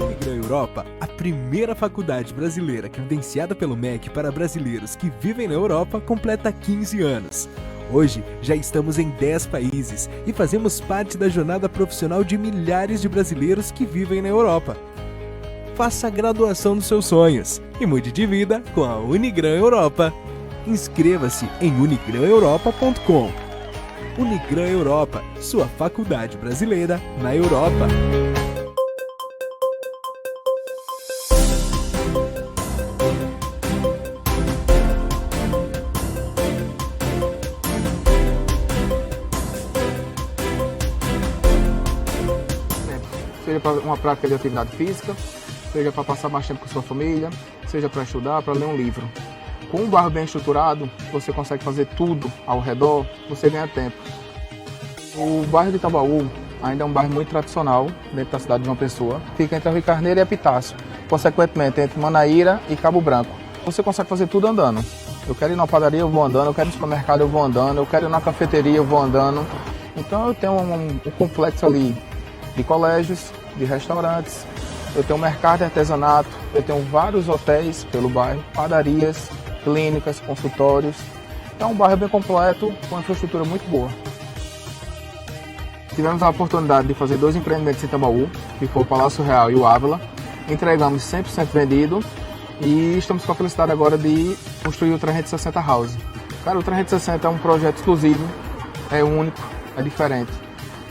Unigram Europa, a primeira faculdade brasileira credenciada pelo MEC para brasileiros que vivem na Europa, completa 15 anos. Hoje, já estamos em 10 países e fazemos parte da jornada profissional de milhares de brasileiros que vivem na Europa. Faça a graduação dos seus sonhos e mude de vida com a Unigram Europa. Inscreva-se em unigraneuropa.com. Unigram Europa, sua faculdade brasileira na Europa. Seja para uma prática de atividade física, seja para passar mais tempo com sua família, seja para estudar, para ler um livro. Com um bairro bem estruturado, você consegue fazer tudo ao redor, você ganha tempo. O bairro de Itabaú ainda é um bairro muito tradicional dentro da cidade de João Pessoa. Fica entre a Rui Carneiro e Epitácio, consequentemente entre Manaíra e Cabo Branco. Você consegue fazer tudo andando. Eu quero ir na padaria, eu vou andando, eu quero ir no supermercado, eu vou andando, eu quero ir na cafeteria, eu vou andando. Então eu tenho um complexo ali de colégios, de restaurantes, eu tenho um mercado de artesanato, eu tenho vários hotéis pelo bairro, padarias, clínicas, consultórios. Então é um bairro bem completo, com uma infraestrutura muito boa. Tivemos a oportunidade de fazer 2 empreendimentos em Itabaú, que foi o Palácio Real e o Ávila. Entregamos 100% vendido e estamos com a felicidade agora de construir o 360 House. Cara, o 360 é um projeto exclusivo, é único, é diferente.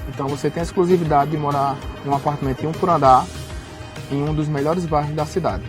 Então você tem a exclusividade de morar em um apartamento em 1 por andar, em um dos melhores bairros da cidade.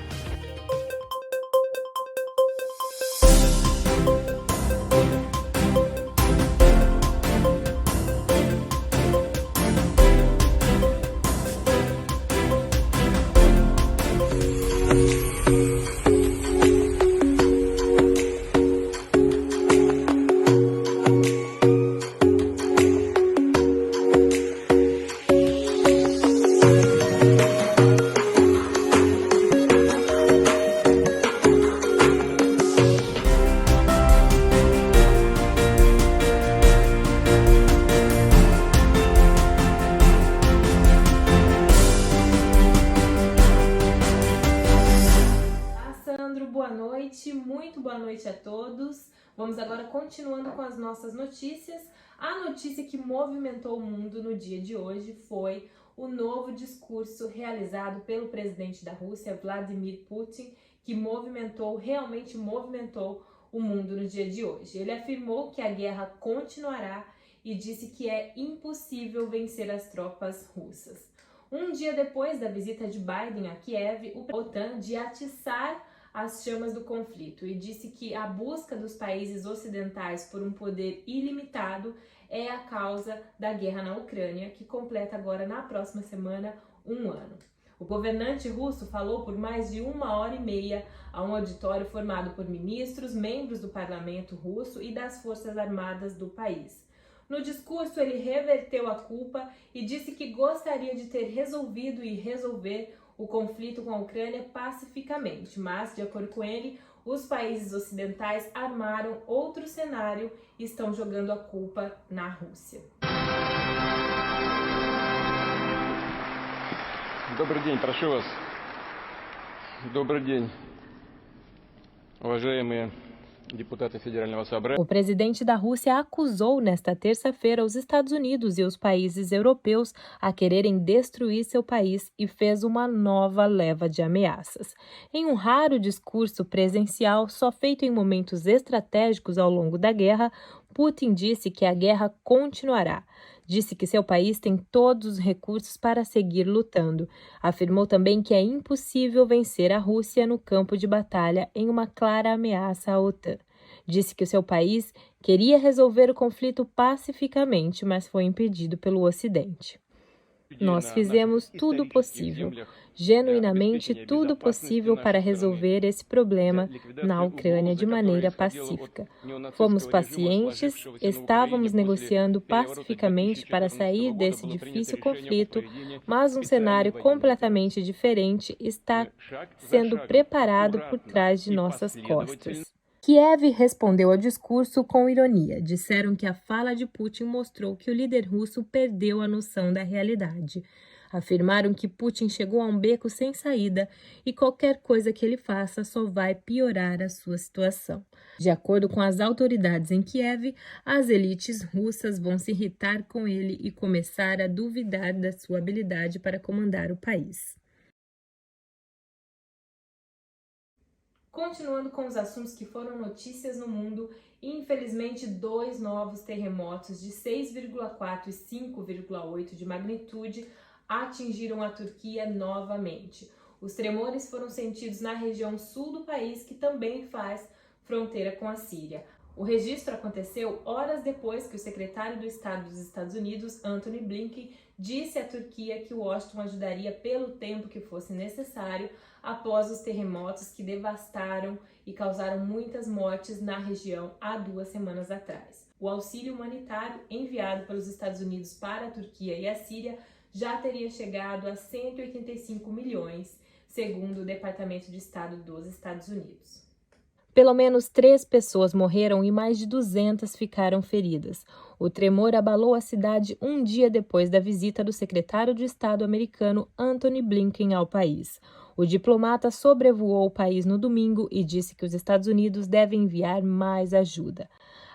Muito boa noite a todos. Vamos agora continuando com as nossas notícias. A notícia que movimentou o mundo no dia de hoje foi o novo discurso realizado pelo presidente da Rússia, Vladimir Putin, que realmente movimentou o mundo no dia de hoje. Ele afirmou que a guerra continuará e disse que é impossível vencer as tropas russas. Um dia depois da visita de Biden a Kiev, o OTAN de atiçar as chamas do conflito e disse que a busca dos países ocidentais por um poder ilimitado é a causa da guerra na Ucrânia, que completa agora na próxima semana 1 ano. O governante russo falou por mais de 1h30 a um auditório formado por ministros, membros do parlamento russo e das forças armadas do país. No discurso, ele reverteu a culpa e disse que gostaria de ter resolvido e resolver o conflito com a Ucrânia pacificamente, mas, de acordo com ele, os países ocidentais armaram outro cenário e estão jogando a culpa na Rússia. Добрый день, прошу вас. Добрый день, уважаемые deputados federais. O presidente da Rússia acusou nesta terça-feira os Estados Unidos e os países europeus a quererem destruir seu país e fez uma nova leva de ameaças. Em um raro discurso presencial, só feito em momentos estratégicos ao longo da guerra, Putin disse que a guerra continuará. Disse que seu país tem todos os recursos para seguir lutando. Afirmou também que é impossível vencer a Rússia no campo de batalha em uma clara ameaça à OTAN. Disse que o seu país queria resolver o conflito pacificamente, mas foi impedido pelo Ocidente. Nós fizemos tudo possível, genuinamente tudo possível para resolver esse problema na Ucrânia de maneira pacífica. Fomos pacientes, estávamos negociando pacificamente para sair desse difícil conflito, mas um cenário completamente diferente está sendo preparado por trás de nossas costas. Kiev respondeu ao discurso com ironia. Disseram que a fala de Putin mostrou que o líder russo perdeu a noção da realidade. Afirmaram que Putin chegou a um beco sem saída e qualquer coisa que ele faça só vai piorar a sua situação. De acordo com as autoridades em Kiev, as elites russas vão se irritar com ele e começar a duvidar da sua habilidade para comandar o país. Continuando com os assuntos que foram notícias no mundo, infelizmente 2 novos terremotos de 6,4 e 5,8 de magnitude atingiram a Turquia novamente. Os tremores foram sentidos na região sul do país, que também faz fronteira com a Síria. O registro aconteceu horas depois que o secretário do Estado dos Estados Unidos, Antony Blinken, disse à Turquia que Washington ajudaria pelo tempo que fosse necessário após os terremotos que devastaram e causaram muitas mortes na região há 2 semanas atrás. O auxílio humanitário enviado pelos Estados Unidos para a Turquia e a Síria já teria chegado a 185 milhões, segundo o Departamento de Estado dos Estados Unidos. Pelo menos 3 pessoas morreram e mais de 200 ficaram feridas. O tremor abalou a cidade um dia depois da visita do secretário de Estado americano Antony Blinken ao país. O diplomata sobrevoou o país no domingo e disse que os Estados Unidos devem enviar mais ajuda.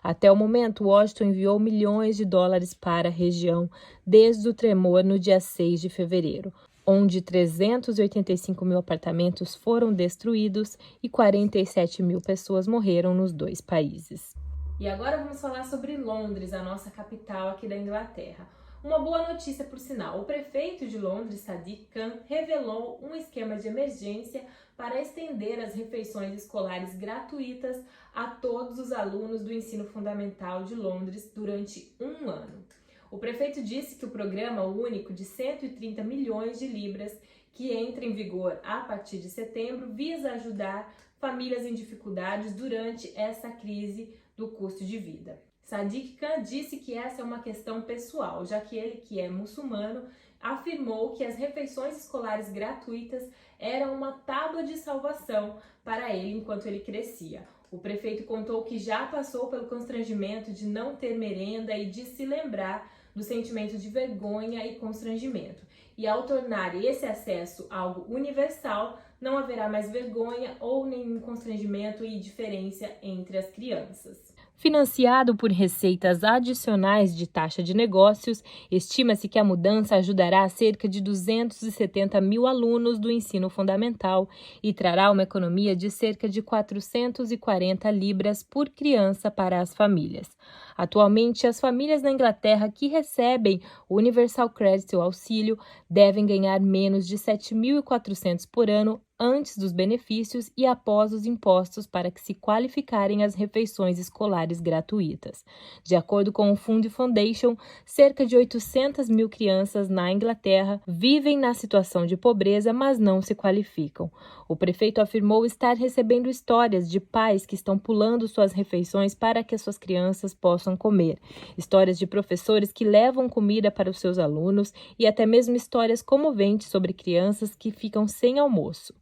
Até o momento, Washington enviou milhões de dólares para a região desde o tremor no dia 6 de fevereiro. Onde 385 mil apartamentos foram destruídos e 47 mil pessoas morreram nos 2 países. E agora vamos falar sobre Londres, a nossa capital aqui da Inglaterra. Uma boa notícia, por sinal. O prefeito de Londres, Sadiq Khan, revelou um esquema de emergência para estender as refeições escolares gratuitas a todos os alunos do ensino fundamental de Londres durante 1 ano. O prefeito disse que o programa único de 130 milhões de libras, que entra em vigor a partir de setembro, visa ajudar famílias em dificuldades durante essa crise do custo de vida. Sadiq Khan disse que essa é uma questão pessoal, já que ele, que é muçulmano, afirmou que as refeições escolares gratuitas eram uma tábua de salvação para ele enquanto ele crescia. O prefeito contou que já passou pelo constrangimento de não ter merenda e de se lembrar do sentimento de vergonha e constrangimento. E ao tornar esse acesso algo universal, não haverá mais vergonha ou nenhum constrangimento e diferença entre as crianças. Financiado por receitas adicionais de taxa de negócios, estima-se que a mudança ajudará a cerca de 270 mil alunos do ensino fundamental e trará uma economia de cerca de 440 libras por criança para as famílias. Atualmente, as famílias na Inglaterra que recebem o Universal Credit, o auxílio, devem ganhar menos de 7.400 por ano antes dos benefícios e após os impostos para que se qualificarem as refeições escolares gratuitas. De acordo com o Fund Foundation, cerca de 800 mil crianças na Inglaterra vivem na situação de pobreza, mas não se qualificam. O prefeito afirmou estar recebendo histórias de pais que estão pulando suas refeições para que as suas crianças possam comer, histórias de professores que levam comida para os seus alunos e até mesmo histórias comoventes sobre crianças que ficam sem almoço.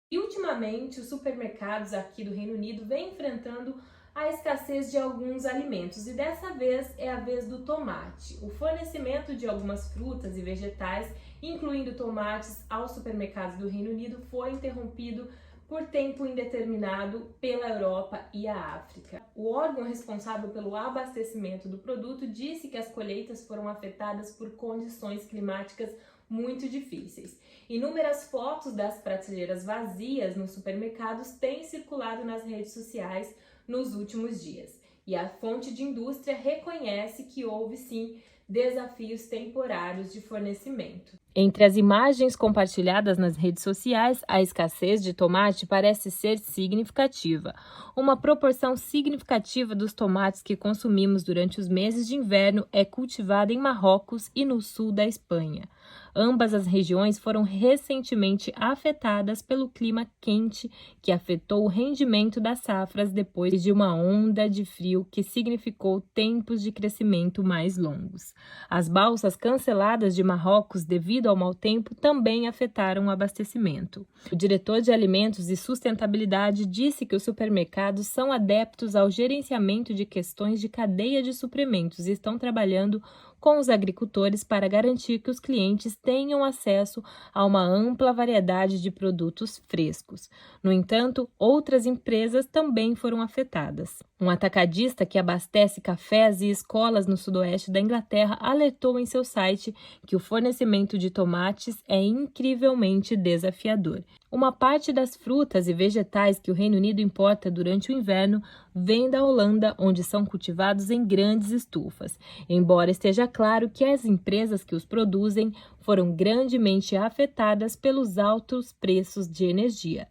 E ultimamente, os supermercados aqui do Reino Unido vêm enfrentando a escassez de alguns alimentos e dessa vez é a vez do tomate. O fornecimento de algumas frutas e vegetais, incluindo tomates, aos supermercados do Reino Unido foi interrompido por tempo indeterminado pela Europa e a África. O órgão responsável pelo abastecimento do produto disse que as colheitas foram afetadas por condições climáticas muito difíceis. Inúmeras fotos das prateleiras vazias nos supermercados têm circulado nas redes sociais nos últimos dias. E a fonte de indústria reconhece que houve sim desafios temporários de fornecimento. Entre as imagens compartilhadas nas redes sociais, a escassez de tomate parece ser significativa. Uma proporção significativa dos tomates que consumimos durante os meses de inverno é cultivada em Marrocos e no sul da Espanha. Ambas as regiões foram recentemente afetadas pelo clima quente que afetou o rendimento das safras depois de uma onda de frio que significou tempos de crescimento mais longos. As balsas canceladas de Marrocos devido ao mau tempo também afetaram o abastecimento. O diretor de Alimentos e Sustentabilidade disse que os supermercados são adeptos ao gerenciamento de questões de cadeia de suprimentos e estão trabalhando com os agricultores para garantir que os clientes tenham acesso a uma ampla variedade de produtos frescos. No entanto, outras empresas também foram afetadas. Um atacadista que abastece cafés e escolas no sudoeste da Inglaterra alertou em seu site que o fornecimento de tomates é incrivelmente desafiador. Uma parte das frutas e vegetais que o Reino Unido importa durante o inverno vem da Holanda, onde são cultivados em grandes estufas, embora esteja claro que as empresas que os produzem foram grandemente afetadas pelos altos preços de energia.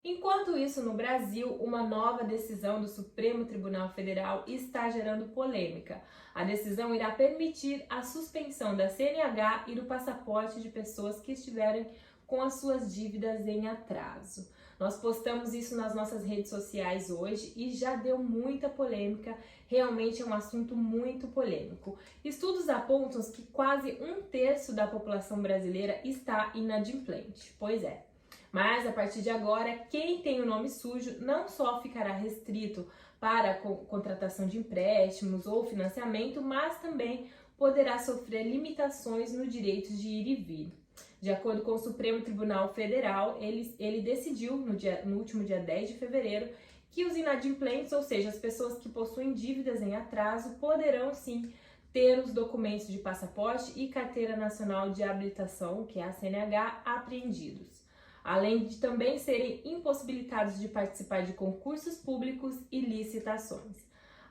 Enquanto isso, no Brasil, uma nova decisão do Supremo Tribunal Federal está gerando polêmica. A decisão irá permitir a suspensão da CNH e do passaporte de pessoas que estiverem com as suas dívidas em atraso. Nós postamos isso nas nossas redes sociais hoje e já deu muita polêmica, realmente é um assunto muito polêmico. Estudos apontam que quase 1/3 da população brasileira está inadimplente. Pois é. Mas, a partir de agora, quem tem o nome sujo não só ficará restrito para a contratação de empréstimos ou financiamento, mas também poderá sofrer limitações no direito de ir e vir. De acordo com o Supremo Tribunal Federal, ele decidiu, no último dia 10 de fevereiro, que os inadimplentes, ou seja, as pessoas que possuem dívidas em atraso, poderão sim ter os documentos de passaporte e carteira nacional de habilitação, que é a CNH, apreendidos, além de também serem impossibilitados de participar de concursos públicos e licitações.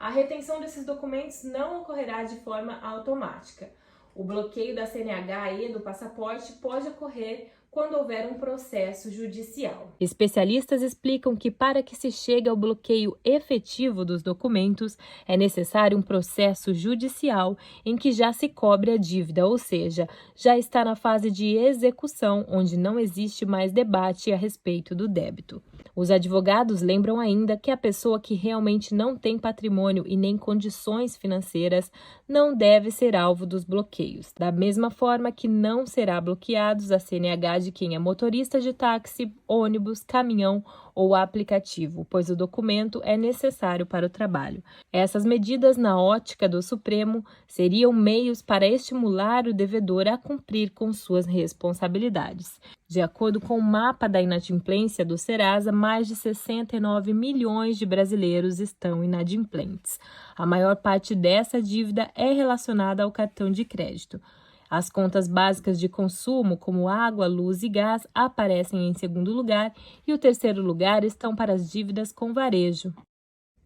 A retenção desses documentos não ocorrerá de forma automática. O bloqueio da CNH e do passaporte pode ocorrer quando houver um processo judicial. Especialistas explicam que para que se chegue ao bloqueio efetivo dos documentos, é necessário um processo judicial em que já se cobre a dívida, ou seja, já está na fase de execução, onde não existe mais debate a respeito do débito. Os advogados lembram ainda que a pessoa que realmente não tem patrimônio e nem condições financeiras não deve ser alvo dos bloqueios, da mesma forma que não será bloqueados a CNH de quem é motorista de táxi, ônibus, caminhão ou aplicativo, pois o documento é necessário para o trabalho. Essas medidas, na ótica do Supremo, seriam meios para estimular o devedor a cumprir com suas responsabilidades. De acordo com o mapa da inadimplência do Serasa, mais de 69 milhões de brasileiros estão inadimplentes. A maior parte dessa dívida é relacionada ao cartão de crédito. As contas básicas de consumo, como água, luz e gás, aparecem em segundo lugar e o terceiro lugar estão para as dívidas com varejo.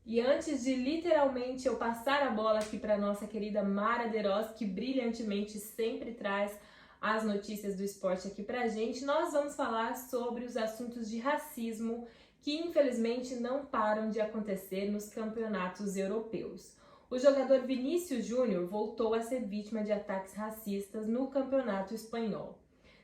E antes de literalmente eu passar a bola aqui para a nossa querida Mara Deroz, que brilhantemente sempre traz as notícias do esporte aqui pra gente, nós vamos falar sobre os assuntos de racismo que infelizmente não param de acontecer nos campeonatos europeus. O jogador Vinícius Júnior voltou a ser vítima de ataques racistas no campeonato espanhol.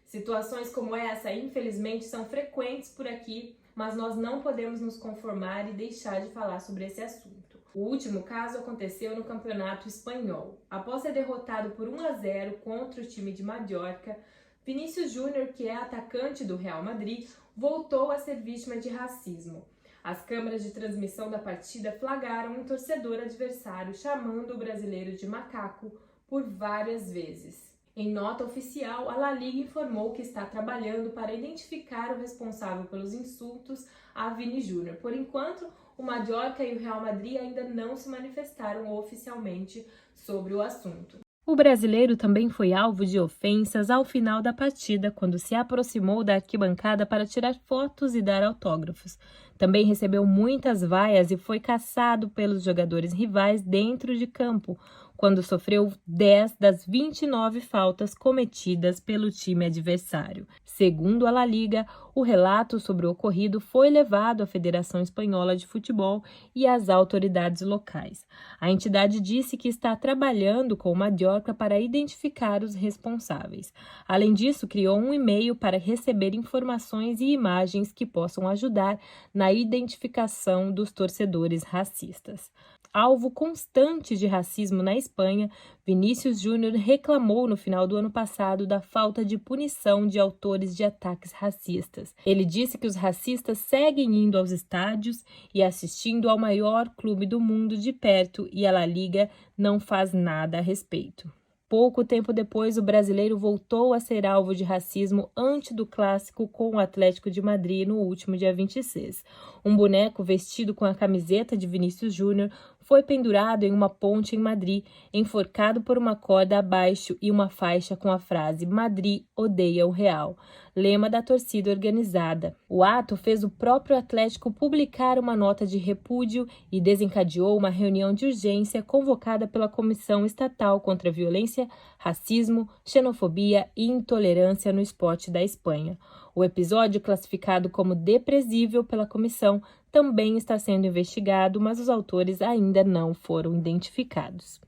Situações como essa, infelizmente, são frequentes por aqui, mas nós não podemos nos conformar e deixar de falar sobre esse assunto. O último caso aconteceu no campeonato espanhol. Após ser derrotado por 1-0 contra o time de Mallorca, Vinícius Júnior, que é atacante do Real Madrid, voltou a ser vítima de racismo. As câmeras de transmissão da partida flagraram um torcedor adversário chamando o brasileiro de macaco por várias vezes. Em nota oficial, a La Liga informou que está trabalhando para identificar o responsável pelos insultos a Vini Júnior. Por enquanto, o Mallorca e o Real Madrid ainda não se manifestaram oficialmente sobre o assunto. O brasileiro também foi alvo de ofensas ao final da partida, quando se aproximou da arquibancada para tirar fotos e dar autógrafos. Também recebeu muitas vaias e foi caçado pelos jogadores rivais dentro de campo, quando sofreu 10 das 29 faltas cometidas pelo time adversário. Segundo a La Liga, o relato sobre o ocorrido foi levado à Federação Espanhola de Futebol e às autoridades locais. A entidade disse que está trabalhando com o Mallorca para identificar os responsáveis. Além disso, criou um e-mail para receber informações e imagens que possam ajudar na identificação dos torcedores racistas. Alvo constante de racismo na Espanha, Vinícius Júnior reclamou no final do ano passado da falta de punição de autores de ataques racistas. Ele disse que os racistas seguem indo aos estádios e assistindo ao maior clube do mundo de perto e a La Liga não faz nada a respeito. Pouco tempo depois, o brasileiro voltou a ser alvo de racismo antes do clássico com o Atlético de Madrid no último dia 26. Um boneco vestido com a camiseta de Vinícius Júnior foi pendurado em uma ponte em Madrid, enforcado por uma corda abaixo e uma faixa com a frase "Madrid odeia o Real", lema da torcida organizada. O ato fez o próprio Atlético publicar uma nota de repúdio e desencadeou uma reunião de urgência convocada pela Comissão Estatal contra a Violência, Racismo, Xenofobia e Intolerância no Esporte da Espanha. O episódio, classificado como depresível pela comissão, também está sendo investigado, mas os autores ainda não foram identificados.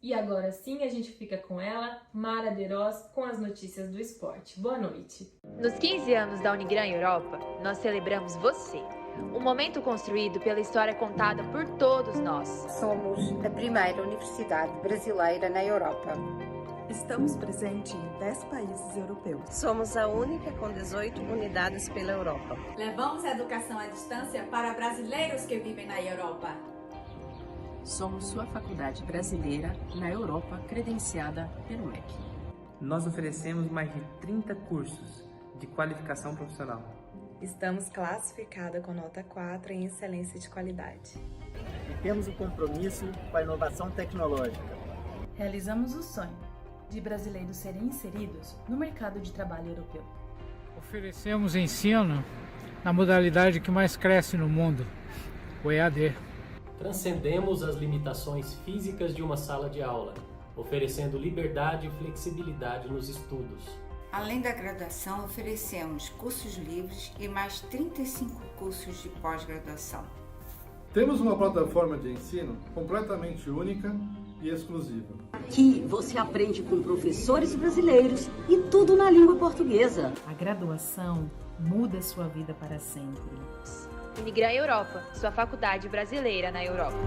E agora sim, a gente fica com ela, Mara Deroz, com as notícias do esporte. Boa noite. Nos 15 anos da Unigran Europa, nós celebramos você. Um momento construído pela história contada por todos nós. Somos a primeira universidade brasileira na Europa. Estamos presentes em 10 países europeus. Somos a única com 18 unidades pela Europa. Levamos a educação à distância para brasileiros que vivem na Europa. Somos sua faculdade brasileira na Europa, credenciada pelo MEC. Nós oferecemos mais de 30 cursos de qualificação profissional. Estamos classificados com nota 4 em excelência de qualidade. E temos um compromisso com a inovação tecnológica. Realizamos o sonho de brasileiros serem inseridos no mercado de trabalho europeu. Oferecemos ensino na modalidade que mais cresce no mundo, o EAD. Transcendemos as limitações físicas de uma sala de aula, oferecendo liberdade e flexibilidade nos estudos. Além da graduação, oferecemos cursos livres e mais 35 cursos de pós-graduação. Temos uma plataforma de ensino completamente única e exclusiva. Aqui você aprende com professores brasileiros e tudo na língua portuguesa. A graduação muda sua vida para sempre. Unigran Europa, sua faculdade brasileira na Europa.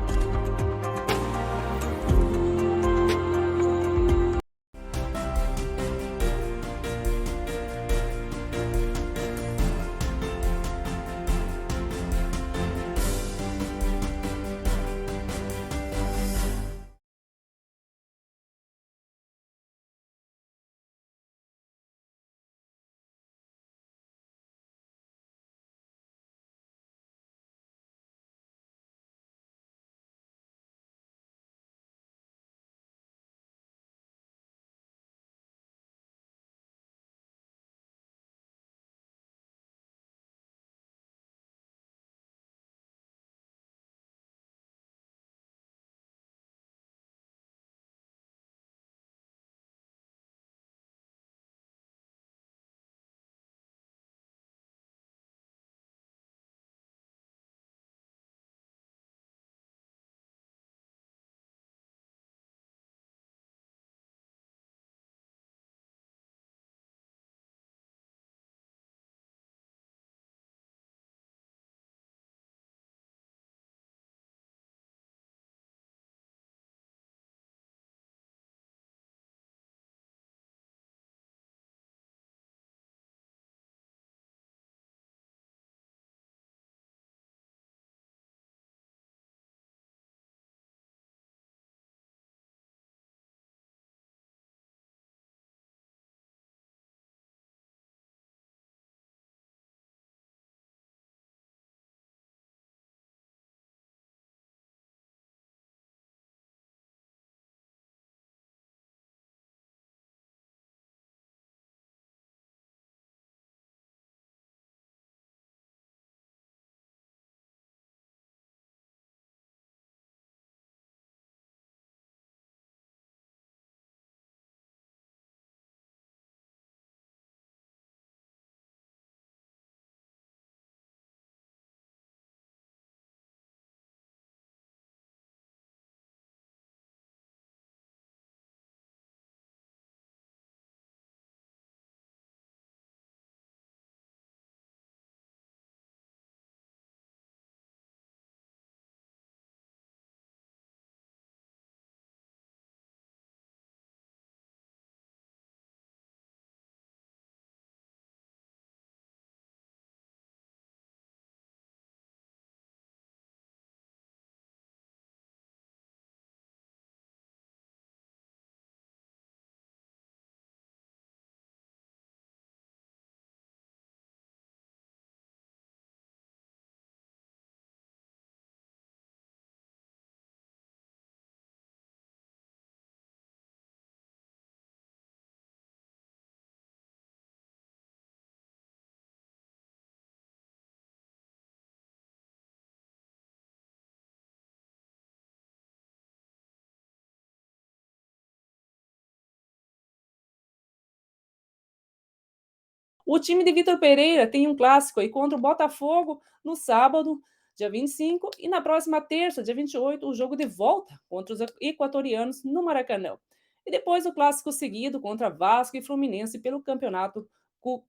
O time de Vitor Pereira tem um clássico aí contra o Botafogo no sábado, dia 25, e na próxima terça, dia 28, o jogo de volta contra os equatorianos no Maracanã. E depois o clássico seguido contra Vasco e Fluminense pelo Campeonato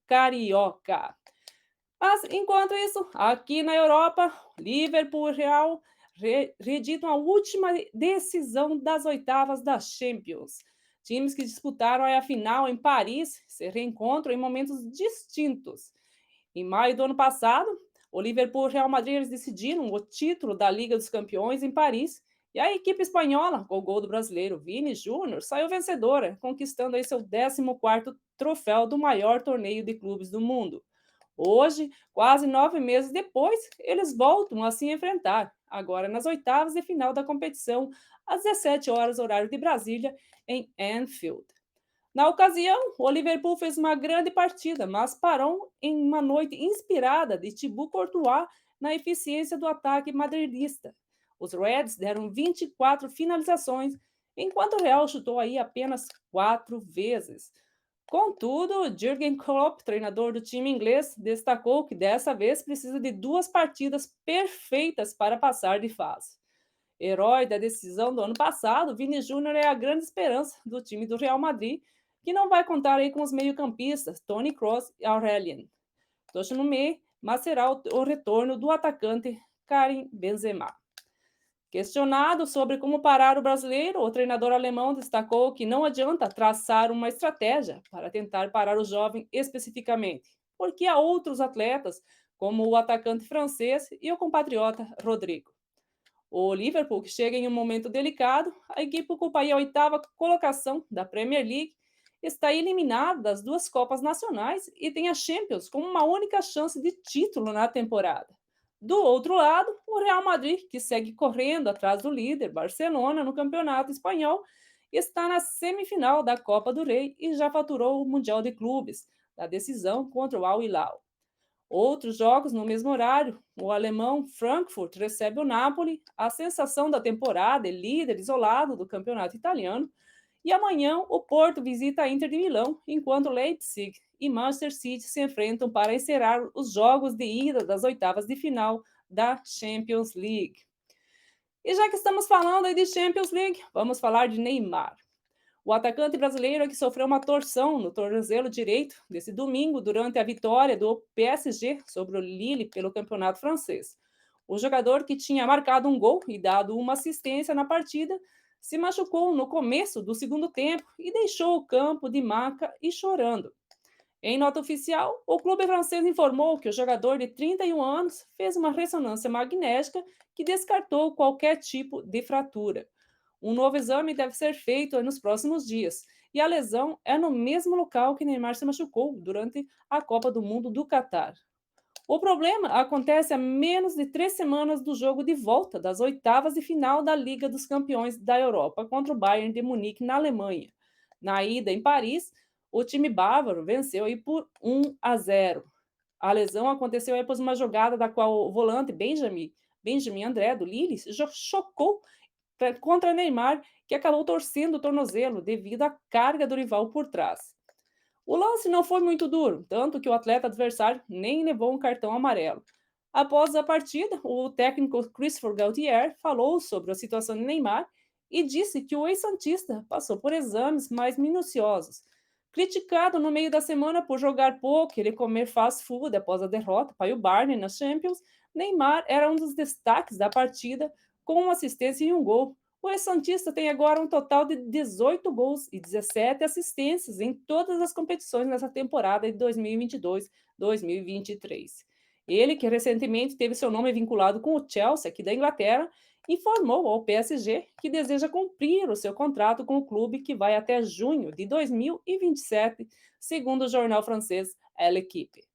Carioca. Mas, enquanto isso, aqui na Europa, Liverpool e Real reeditam a última decisão das oitavas da Champions. Times que disputaram a final em Paris se reencontram em momentos distintos. Em maio do ano passado, o Liverpool e o Real Madrid eles decidiram o título da Liga dos Campeões em Paris, e a equipe espanhola, com o gol do brasileiro Vini Júnior, saiu vencedora, conquistando aí seu 14º troféu do maior torneio de clubes do mundo. Hoje, quase 9 meses depois, eles voltam a se enfrentar, agora nas oitavas de final da competição, às 17 horas, horário de Brasília, em Anfield. Na ocasião, o Liverpool fez uma grande partida, mas parou em uma noite inspirada de Thibaut Courtois na eficiência do ataque madridista. Os Reds deram 24 finalizações, enquanto o Real chutou aí apenas 4 vezes. Contudo, Jürgen Klopp, treinador do time inglês, destacou que dessa vez precisa de 2 partidas perfeitas para passar de fase. Herói da decisão do ano passado, Vini Júnior é a grande esperança do time do Real Madrid, que não vai contar aí com os meio-campistas Toni Kroos e Aurélien Tchouaméni, mas será o retorno do atacante Karim Benzema. Questionado sobre como parar o brasileiro, o treinador alemão destacou que não adianta traçar uma estratégia para tentar parar o jovem especificamente, porque há outros atletas, como o atacante francês e o compatriota Rodrigo. O Liverpool, que chega em um momento delicado, a equipe ocupa aí a 8ª colocação da Premier League, está eliminada das 2 Copas Nacionais e tem a Champions como uma única chance de título na temporada. Do outro lado, o Real Madrid, que segue correndo atrás do líder Barcelona no Campeonato Espanhol, está na semifinal da Copa do Rei e já faturou o Mundial de Clubes, da decisão contra o Al Hilal. Outros jogos no mesmo horário, o alemão Frankfurt recebe o Napoli, a sensação da temporada e líder isolado do Campeonato Italiano, e amanhã o Porto visita a Inter de Milão, enquanto Leipzig e Manchester City se enfrentam para encerrar os jogos de ida das oitavas de final da Champions League. E já que estamos falando aí de Champions League, vamos falar de Neymar. O atacante brasileiro que sofreu uma torção no tornozelo direito desse domingo durante a vitória do PSG sobre o Lille pelo campeonato francês. O jogador, que tinha marcado um gol e dado uma assistência na partida, se machucou no começo do segundo tempo e deixou o campo de maca e chorando. Em nota oficial, o clube francês informou que o jogador de 31 anos fez uma ressonância magnética que descartou qualquer tipo de fratura. Um novo exame deve ser feito nos próximos dias, e a lesão é no mesmo local que Neymar se machucou durante a Copa do Mundo do Catar. O problema acontece a menos de 3 semanas do jogo de volta das oitavas de final da Liga dos Campeões da Europa contra o Bayern de Munique na Alemanha. Na ida em Paris, o time bávaro venceu aí por 1-0. A lesão aconteceu aí após uma jogada da qual o volante Benjamin André, do Lille, chocou contra Neymar, que acabou torcendo o tornozelo devido à carga do rival por trás. O lance não foi muito duro, tanto que o atleta adversário nem levou um cartão amarelo. Após a partida, o técnico Christopher Galtier falou sobre a situação de Neymar e disse que o ex-santista passou por exames mais minuciosos. Criticado no meio da semana por jogar pouco e comer fast food após a derrota para o Bayern na Champions, Neymar era um dos destaques da partida, com uma assistência e um gol. O ex-santista tem agora um total de 18 gols e 17 assistências em todas as competições nessa temporada de 2022-2023. Ele, que recentemente teve seu nome vinculado com o Chelsea, aqui da Inglaterra, informou ao PSG que deseja cumprir o seu contrato com o clube, que vai até junho de 2027, segundo o jornal francês L'Équipe.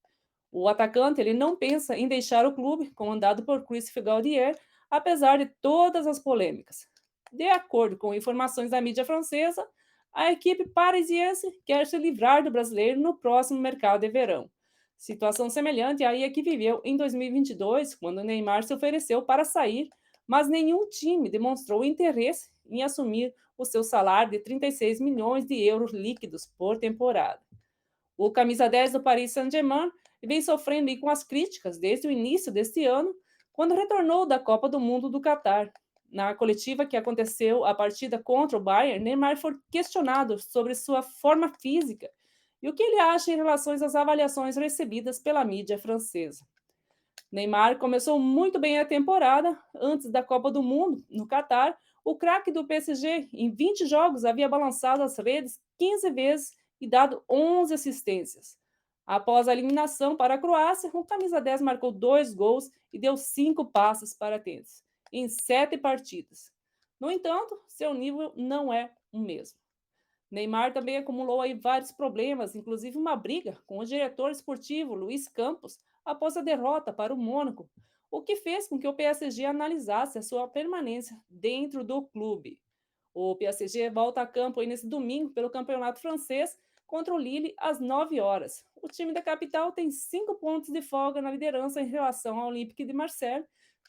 O atacante ele não pensa em deixar o clube, comandado por Christopher Galtier, apesar de todas as polêmicas. De acordo com informações da mídia francesa, a equipe parisiense quer se livrar do brasileiro no próximo mercado de verão. Situação semelhante à que viveu em 2022, quando Neymar se ofereceu para sair, mas nenhum time demonstrou interesse em assumir o seu salário de 36 milhões de euros líquidos por temporada. O camisa 10 do Paris Saint-Germain vem sofrendo com as críticas desde o início deste ano, quando retornou da Copa do Mundo do Catar. Na coletiva que aconteceu a partida contra o Bayern, Neymar foi questionado sobre sua forma física e o que ele acha em relação às avaliações recebidas pela mídia francesa. Neymar começou muito bem a temporada. Antes da Copa do Mundo, no Catar, o craque do PSG, em 20 jogos, havia balançado as redes 15 vezes e dado 11 assistências. Após a eliminação para a Croácia, o camisa 10 marcou 2 gols e deu 5 passes para tênis, em 7 partidas. No entanto, seu nível não é o mesmo. Neymar também acumulou aí vários problemas, inclusive uma briga com o diretor esportivo Luiz Campos após a derrota para o Mônaco, o que fez com que o PSG analisasse a sua permanência dentro do clube. O PSG volta a campo aí nesse domingo pelo Campeonato Francês contra o Lille às 9 horas. O time da capital tem 5 pontos de folga na liderança em relação ao Olympique de Marseille.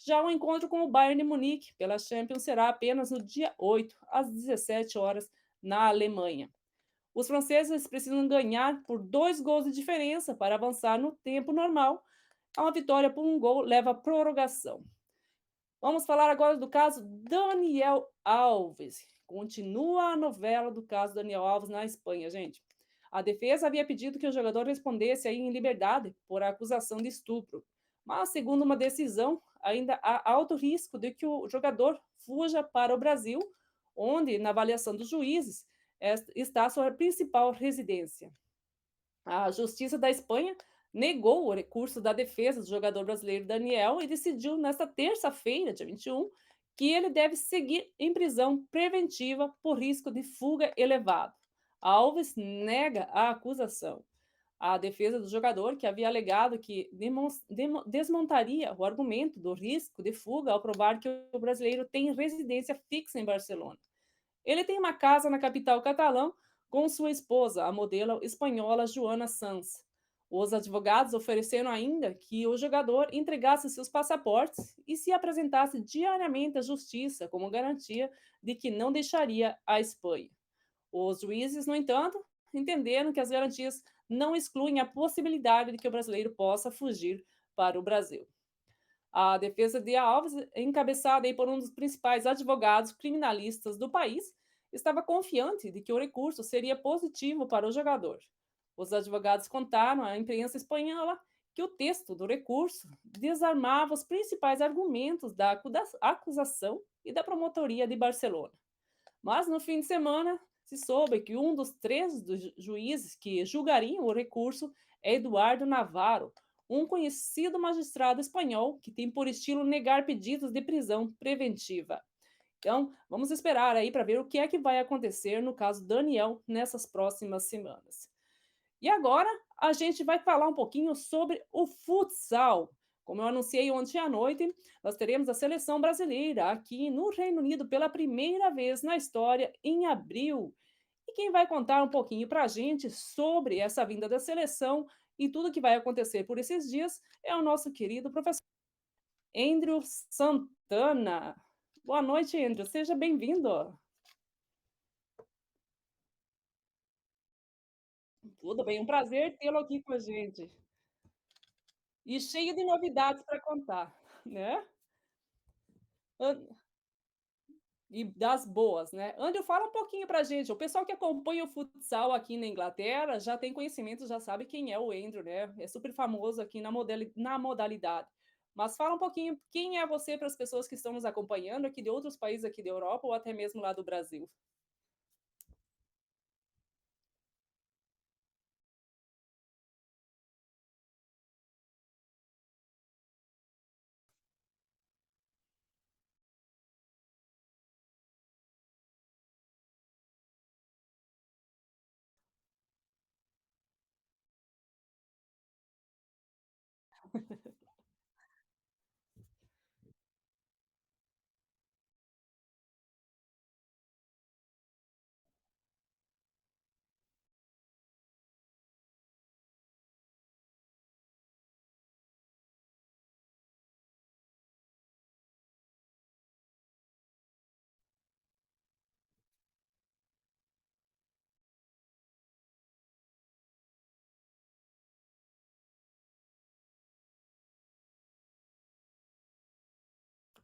Já o encontro com o Bayern de Munique pela Champions será apenas no dia 8, às 17 horas, na Alemanha. Os franceses precisam ganhar por 2 gols de diferença para avançar no tempo normal. Uma vitória por 1 gol leva à prorrogação. Vamos falar agora do caso Daniel Alves. Continua a novela do caso Daniel Alves na Espanha, gente. A defesa havia pedido que o jogador respondesse aí em liberdade por acusação de estupro. Mas, segundo uma decisão, ainda há alto risco de que o jogador fuja para o Brasil, onde, na avaliação dos juízes, está a sua principal residência. A Justiça da Espanha negou o recurso da defesa do jogador brasileiro Daniel e decidiu nesta terça-feira, dia 21, que ele deve seguir em prisão preventiva por risco de fuga elevado. Alves nega a acusação. A defesa do jogador, que havia alegado que desmontaria o argumento do risco de fuga ao provar que o brasileiro tem residência fixa em Barcelona. Ele tem uma casa na capital catalã com sua esposa, a modelo espanhola Joana Sanz. Os advogados ofereceram ainda que o jogador entregasse seus passaportes e se apresentasse diariamente à justiça como garantia de que não deixaria a Espanha. Os juízes, no entanto, entenderam que as garantias não excluem a possibilidade de que o brasileiro possa fugir para o Brasil. A defesa de Alves, encabeçada aí por um dos principais advogados criminalistas do país, estava confiante de que o recurso seria positivo para o jogador. Os advogados contaram à imprensa espanhola que o texto do recurso desarmava os principais argumentos da acusação e da promotoria de Barcelona. Mas no fim de semana se soube que um dos 3 juízes que julgariam o recurso é Eduardo Navarro, um conhecido magistrado espanhol que tem por estilo negar pedidos de prisão preventiva. Então, vamos esperar aí para ver o que é que vai acontecer no caso Daniel nessas próximas semanas. E agora a gente vai falar um pouquinho sobre o futsal. Como eu anunciei ontem à noite, nós teremos a seleção brasileira aqui no Reino Unido pela primeira vez na história em abril. E quem vai contar um pouquinho para a gente sobre essa vinda da seleção e tudo que vai acontecer por esses dias é o nosso querido professor Andrew Santana. Boa noite, Andrew. Seja bem-vindo. Tudo bem, um prazer tê-lo aqui com a gente. E cheio de novidades para contar, né? E das boas, né? Andrew, fala um pouquinho para a gente. O pessoal que acompanha o futsal aqui na Inglaterra já tem conhecimento, já sabe quem é o Andrew, né? É super famoso aqui na modalidade. Mas fala um pouquinho quem é você para as pessoas que estão nos acompanhando aqui de outros países aqui da Europa ou até mesmo lá do Brasil.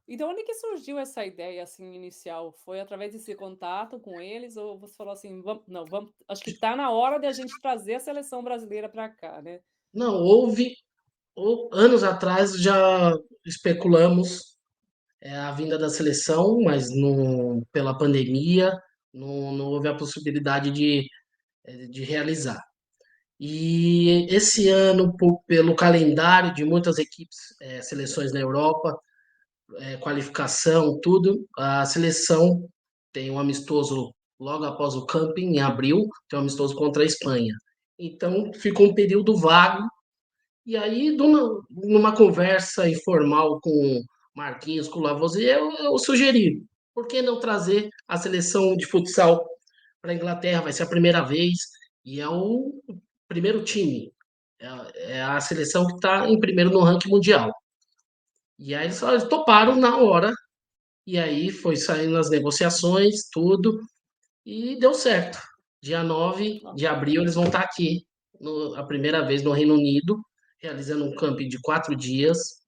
E de onde que surgiu essa ideia, assim, inicial? Foi através desse contato com eles ou você falou assim: não, vamos, acho que está na hora de a gente trazer a seleção brasileira para cá, né?" Não, anos atrás já especulamos a vinda da seleção, mas pela pandemia não houve a possibilidade de realizar. E esse ano, pelo calendário de muitas equipes, seleções na Europa, qualificação, tudo, a seleção tem um amistoso logo após o camping, em abril, tem um amistoso contra a Espanha. Então, ficou um período vago. E aí, numa conversa informal com o Marquinhos, com o Lavoisier, eu sugeri, por que não trazer a seleção de futsal para a Inglaterra? Vai ser a primeira vez e é o primeiro time. É a seleção que está em primeiro no ranking mundial. E aí eles toparam na hora. E aí foi saindo as negociações, tudo, e deu certo. Dia 9 de abril eles vão estar aqui, a primeira vez no Reino Unido, realizando um camping de 4 dias,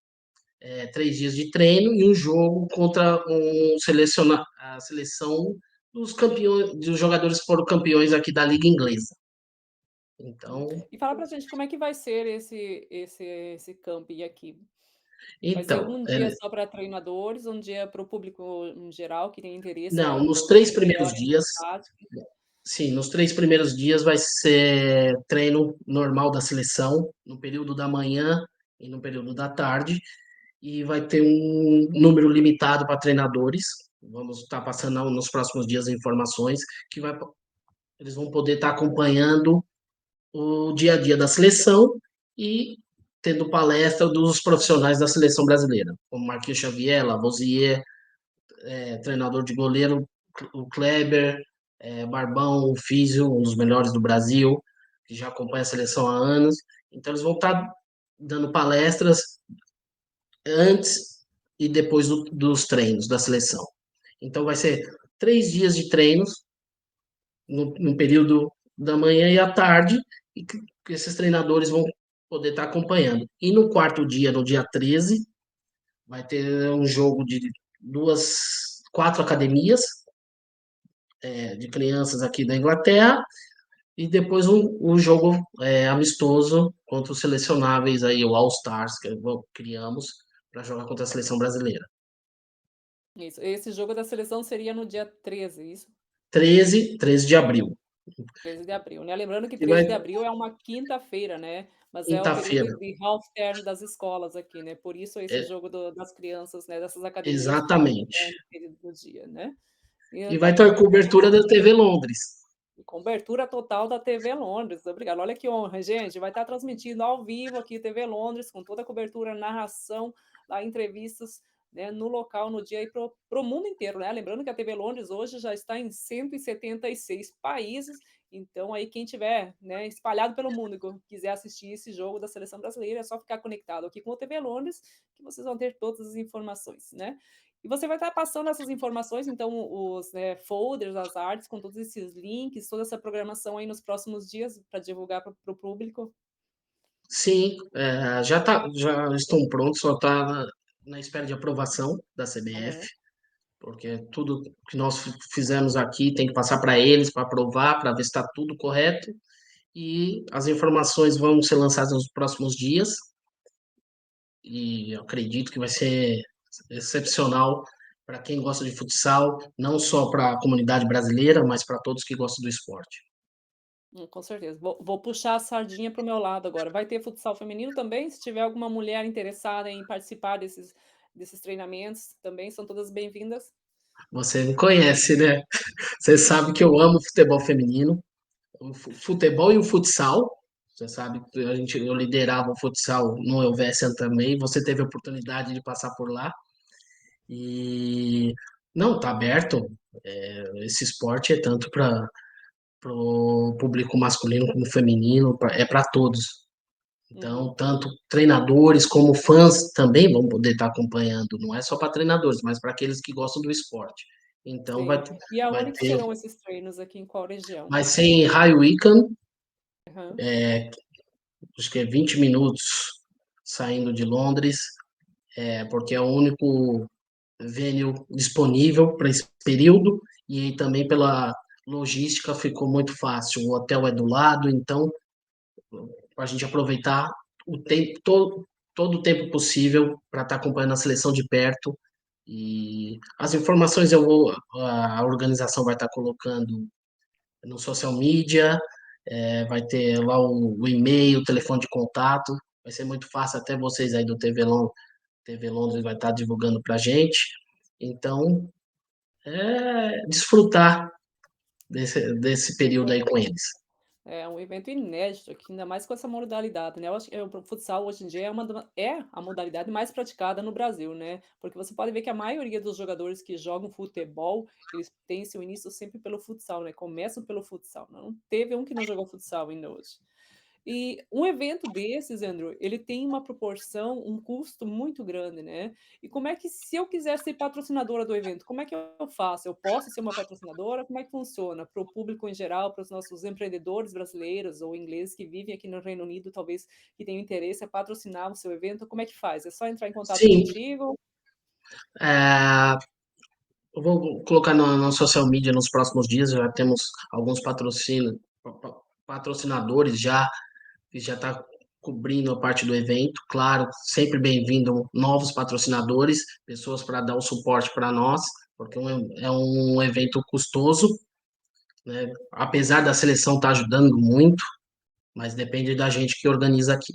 3 dias de treino e um jogo contra a seleção dos campeões, dos jogadores que foram campeões aqui da Liga Inglesa. Então, E fala pra gente como é que vai ser esse camping aqui. Vai ser então um dia só para treinadores, um dia para o público em geral que tem interesse não, em nos 3 conhecer primeiros melhor dias, a tática. sim, nos 3 primeiros dias vai ser treino normal da seleção, no período da manhã e no período da tarde, e vai ter um número limitado para treinadores. Vamos estar passando nos próximos dias informações que eles vão poder estar acompanhando o dia a dia da seleção e tendo palestra dos profissionais da seleção brasileira, como Marquinhos Xavier, Lavoisier, treinador de goleiro, o Kleber, Barbão, o Físio, um dos melhores do Brasil, que já acompanha a seleção há anos. Então, eles vão estar dando palestras antes e depois dos treinos da seleção. Então, vai ser 3 dias de treinos, no período da manhã e à tarde, e que esses treinadores vão poder estar acompanhando. E no quarto dia, no dia 13, vai ter um jogo de 4 academias de crianças aqui da Inglaterra, e depois um jogo amistoso contra os selecionáveis aí, o All Stars, que criamos para jogar contra a seleção brasileira. Isso. Esse jogo da seleção seria no dia 13, isso? 13 de abril. 13 de abril, né? Lembrando que E 13 vai de abril é uma quinta-feira, né? Mas é o quinta-feira. período de half term das escolas aqui, né? Por isso esse jogo das crianças, né? Dessas academias Exatamente. no período do dia, né? E vai ter cobertura da TV Londres. Cobertura total da TV Londres. Obrigado. Olha que honra, gente. Vai estar transmitindo ao vivo aqui TV Londres, com toda a cobertura, narração, entrevistas, né, no local, no dia e para o mundo inteiro, né? Lembrando que a TV Londres hoje já está em 176 países. Então, aí, quem tiver, né, espalhado pelo mundo e quiser assistir esse jogo da seleção brasileira, é só ficar conectado aqui com a TV Londres, que vocês vão ter todas as informações, né? E você vai estar passando essas informações, então, os folders, as artes, com todos esses links, toda essa programação aí nos próximos dias para divulgar para o público? Sim, já estão prontos, só está na espera de aprovação da CBF, porque tudo que nós fizemos aqui tem que passar para eles, para aprovar, para ver se está tudo correto, e as informações vão ser lançadas nos próximos dias, e eu acredito que vai ser excepcional para quem gosta de futsal, não só para a comunidade brasileira, mas para todos que gostam do esporte. Com certeza. Vou puxar a sardinha para o meu lado agora. Vai ter futsal feminino também? Se tiver alguma mulher interessada em participar desses treinamentos, também são todas bem-vindas. Você me conhece, né? Você sabe que eu amo futebol feminino, o futebol e o futsal. Você sabe que eu liderava o futsal no Elvesian também. Você teve a oportunidade de passar por lá. E não, tá aberto. Esse esporte é tanto para o público masculino como feminino, é para todos. Então, tanto treinadores como fãs também vão poder estar acompanhando. Não é só para treinadores, mas para aqueles que gostam do esporte. Então, Sim. E vai aonde que ter. serão esses treinos aqui? Em qual região? Vai ser em High Wycombe, Uhum. acho que é 20 minutos saindo de Londres, porque é o único venue disponível para esse período e também pela logística ficou muito fácil. O hotel é do lado, então a gente aproveitar o tempo todo o tempo possível para estar acompanhando a seleção de perto. E as informações a organização vai estar colocando no social media, vai ter lá o e-mail, o telefone de contato, vai ser muito fácil, até vocês aí do TV Londres vai estar divulgando para a gente. Então, desfrutar desse período aí com eles. É um evento inédito aqui, ainda mais com essa modalidade, né? Eu acho que o futsal hoje em dia é a modalidade mais praticada no Brasil, né? Porque você pode ver que a maioria dos jogadores que jogam futebol, eles têm seu início sempre pelo futsal, né? Começam pelo futsal. Não teve um que não jogou futsal ainda hoje. E um evento desses, Andrew, ele tem uma proporção, um custo muito grande, né? E como é que, se eu quiser ser patrocinadora do evento, como é que eu faço? Eu posso ser uma patrocinadora? Como é que funciona? Para o público em geral, para os nossos empreendedores brasileiros ou ingleses que vivem aqui no Reino Unido, talvez que tenham interesse em patrocinar o seu evento, como é que faz? É só entrar em contato Sim, contigo? eu vou colocar no social media nos próximos dias, já temos alguns patrocinadores já, que já está cobrindo a parte do evento. Claro, sempre bem-vindo novos patrocinadores, pessoas para dar o suporte para nós, porque é um evento custoso, né? Apesar da seleção estar ajudando muito, mas depende da gente que organiza aqui.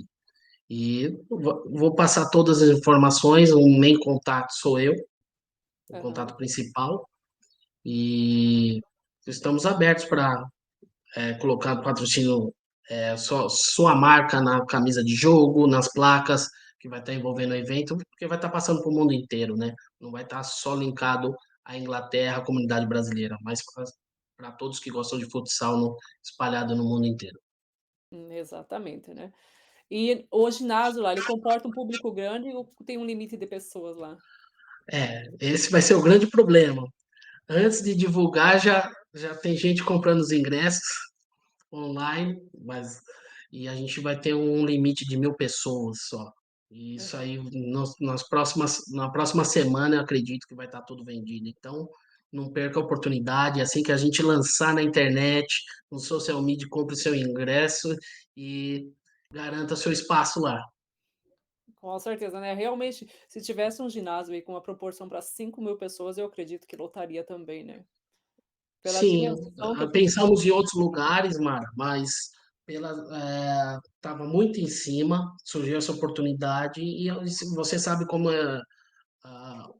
E vou passar todas as informações, o main contato sou eu, o contato principal, e estamos abertos para colocar patrocínio, sua marca na camisa de jogo, nas placas que vai estar envolvendo o evento, porque vai estar passando para o mundo inteiro, né? Não vai estar só linkado à Inglaterra, à comunidade brasileira, mas para todos que gostam de futsal espalhado no mundo inteiro. Exatamente, né? E o ginásio lá, ele comporta um público grande ou tem um limite de pessoas lá? Esse vai ser o grande problema. Antes de divulgar, já tem gente comprando os ingressos online, e a gente vai ter um limite de 1.000 pessoas só. E isso aí, na próxima semana, eu acredito que vai estar tudo vendido. Então, não perca a oportunidade. Assim que a gente lançar na internet, no social media, compre seu ingresso e garanta seu espaço lá. Com certeza, né? Realmente, se tivesse um ginásio aí com uma proporção para 5.000 pessoas, eu acredito que lotaria também, né? Pela Sim, dimensão que o futsal pensamos em outros lugares, Mara, mas estava muito em cima, surgiu essa oportunidade e você sabe como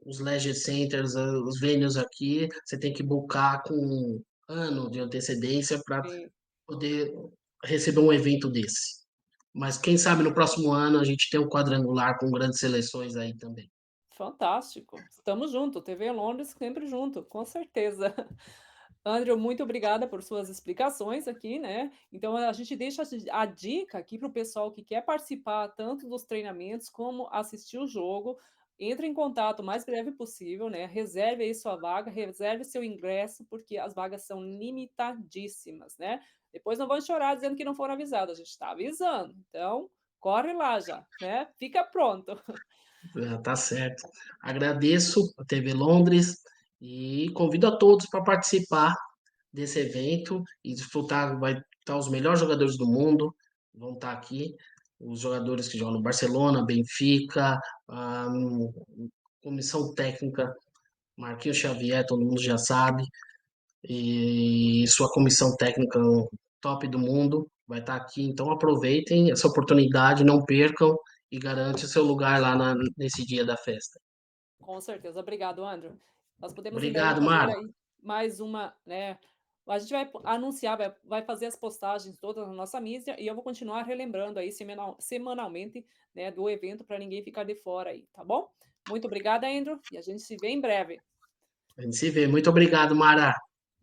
os leisure centers, os venues aqui, você tem que buscar com um ano de antecedência para tem. poder receber um evento desse. Mas quem sabe no próximo ano a gente tem um quadrangular com grandes seleções aí também. Fantástico. Estamos juntos. TV Londres sempre junto, com certeza. Andrew, muito obrigada por suas explicações aqui, né? Então a gente deixa a dica aqui para o pessoal que quer participar tanto dos treinamentos como assistir o jogo. Entre em contato o mais breve possível, né? Reserve aí sua vaga, reserve seu ingresso, porque as vagas são limitadíssimas, né? Depois não vão chorar dizendo que não foram avisados, a gente está avisando. Então, corre lá já, né? Fica pronto. Tá certo. Agradeço a TV Londres e convido a todos para participar desse evento e desfrutar. Vai estar os melhores jogadores do mundo, vão estar aqui, os jogadores que jogam no Barcelona, Benfica, a comissão técnica, Marquinhos Xavier, todo mundo já sabe, e sua comissão técnica top do mundo vai estar aqui. Então aproveitem essa oportunidade, não percam e garante o seu lugar lá nesse dia da festa. Com certeza. Obrigado, Andrew. Nós podemos em breve Obrigado, fazer Mara. aí mais uma, né? A gente vai anunciar, vai fazer as postagens todas na nossa mídia e eu vou continuar relembrando aí semanalmente, né, do evento para ninguém ficar de fora aí, tá bom? Muito obrigada, Andrew, e a gente se vê em breve. A gente se vê. Muito obrigado, Mara.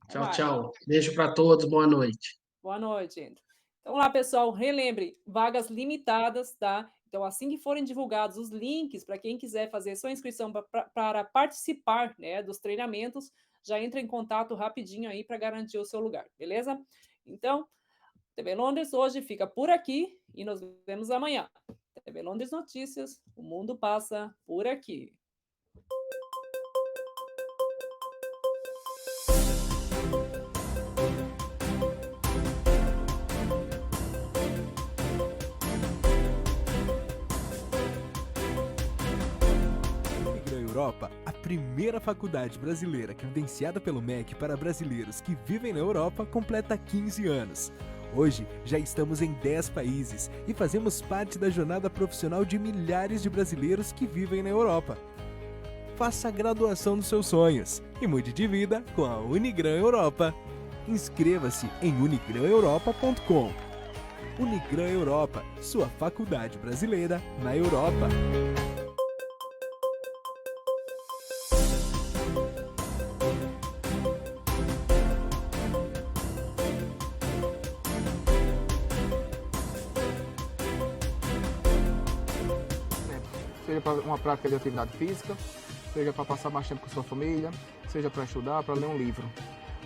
Até Tchau, mais. tchau. Beijo para todos. Boa noite. Boa noite, Andrew. Então lá, pessoal, relembre, vagas limitadas, tá? Então, assim que forem divulgados os links para quem quiser fazer sua inscrição para participar, né, dos treinamentos, já entra em contato rapidinho aí para garantir o seu lugar, beleza? Então, TV Londres hoje fica por aqui e nos vemos amanhã. TV Londres Notícias, o mundo passa por aqui. Europa, a primeira faculdade brasileira credenciada pelo MEC para brasileiros que vivem na Europa, completa 15 anos. Hoje, já estamos em 10 países e fazemos parte da jornada profissional de milhares de brasileiros que vivem na Europa. Faça a graduação dos seus sonhos e mude de vida com a Unigran Europa. Inscreva-se em unigraneuropa.com. Unigran Europa, sua faculdade brasileira na Europa. Seja para uma prática de atividade física, seja para passar mais tempo com sua família, seja para estudar, para ler um livro.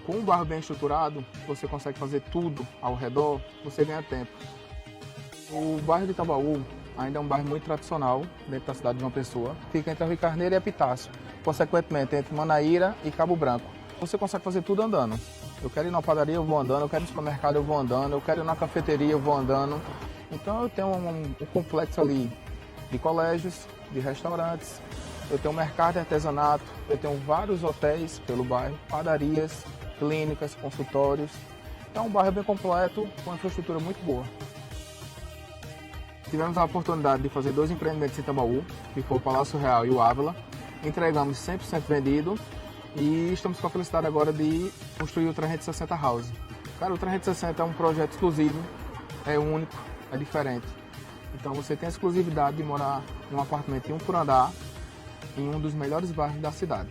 Com um bairro bem estruturado, você consegue fazer tudo ao redor, você ganha tempo. O bairro de Itabaú ainda é um bairro muito tradicional dentro da cidade de João Pessoa. Fica entre Rio Carneiro e Epitácio, consequentemente entre Manaíra e Cabo Branco. Você consegue fazer tudo andando. Eu quero ir na padaria, eu vou andando, eu quero ir no supermercado, eu vou andando, eu quero ir na cafeteria, eu vou andando. Então eu tenho um complexo ali de colégios, de restaurantes, eu tenho um mercado de artesanato, eu tenho vários hotéis pelo bairro, padarias, clínicas, consultórios. É um bairro bem completo, com uma infraestrutura muito boa. Tivemos a oportunidade de fazer 2 empreendimentos em Itabaú, que foi o Palácio Real e o Ávila. Entregamos 100% vendido e estamos com a felicidade agora de construir o 360 House. Cara, o 360 é um projeto exclusivo, é único, é diferente. Então você tem a exclusividade de morar em um apartamento em um por andar, em um dos melhores bairros da cidade.